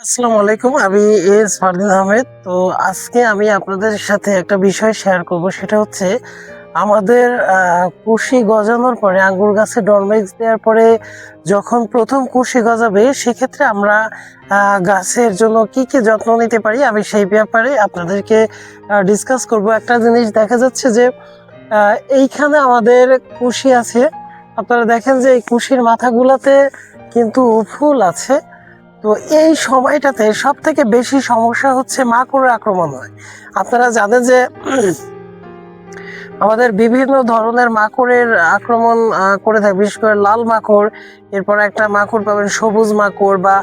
আসসালামু আলাইকুম। আমি ফারদিন আহমেদ। তো আজকে আমি আপনাদের সাথে একটা বিষয় শেয়ার করব, সেটা হচ্ছে আমাদের কুশি গজানোর পরে, আঙ্গুর গাছে ডলমেক্স দেওয়ার পরে যখন প্রথম কুশি গজাবে, সেক্ষেত্রে আমরা গাছের জন্য কি কি যত্ন নিতে পারি, আমি সেই ব্যাপারে আপনাদেরকে ডিসকাস করব। একটা জিনিস দেখা যাচ্ছে যে এইখানে আমাদের কুশি আছে। আপনারা দেখেন যে এই কুশির মাথাগুলোতে কিন্তু ফুল আছে। তো এই সময়টাতে সব থেকে বেশি সমস্যা হচ্ছে মাকড়ের আক্রমণ হয়। আপনারা জানেন যে আমাদের বিভিন্ন ধরনের মাকড়ের আক্রমণ করে থাকে, বিশেষ করে লাল মাকড়, এরপর একটা মাকড় পাবেন সবুজ মাকড়, বা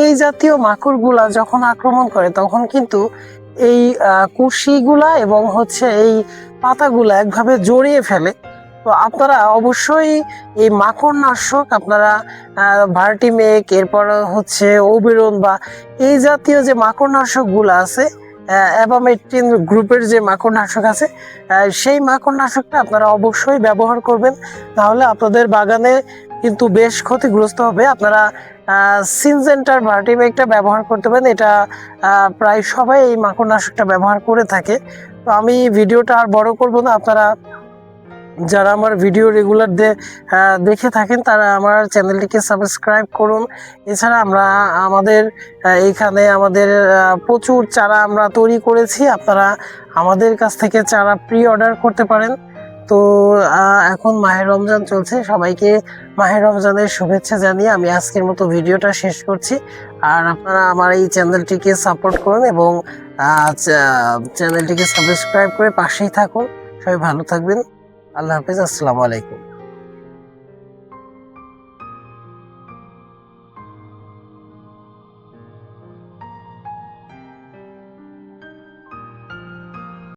এই জাতীয় মাকড়গুলা যখন আক্রমণ করে তখন কিন্তু এই কুশিগুলা এবং এই পাতাগুলা একভাবে জড়িয়ে ফেলে। তো আপনারা অবশ্যই এই মাকড়নাশক আপনারা ভার্টিমেক, এরপর ওবেরন, বা এই জাতীয় যে মাকড়নাশকগুলো আছে, অ্যাবামেট্রিন গ্রুপের যে মাকড়নাশক আছে, সেই মাকড়নাশকটা আপনারা অবশ্যই ব্যবহার করবেন, তাহলে আপনাদের বাগানে কিন্তু বেশ ক্ষতিগ্রস্ত হবে। আপনারা সিনজেন্টার ভার্টিমেকটা ব্যবহার করতে পারেন। এটা প্রায় সবাই এই মাকড়নাশকটা ব্যবহার করে থাকে। তো আমি ভিডিওটা আর বড় করব না। আপনারা যারা আমার ভিডিও রেগুলার দেখে থাকেন তারা আমার চ্যানেলটিকে সাবস্ক্রাইব করুন। এছাড়া আমাদের এইখানে প্রচুর চারা আমরা তৈরি করেছি। আপনারা আমাদের কাছ থেকে চারা প্রি অর্ডার করতে পারেন। তো এখন মাহে রমজান চলছে, সবাইকে মাহে রমজানের শুভেচ্ছা জানিয়ে আমি আজকের মতো ভিডিওটা শেষ করছি। আর আপনারা আমার এই চ্যানেলটিকে সাপোর্ট করুন এবং চ্যানেলটিকে সাবস্ক্রাইব করে পাশেই থাকুন। সবাই ভালো থাকবেন। আল্লাহ হাফেজ। আসসালামু আলাইকুম।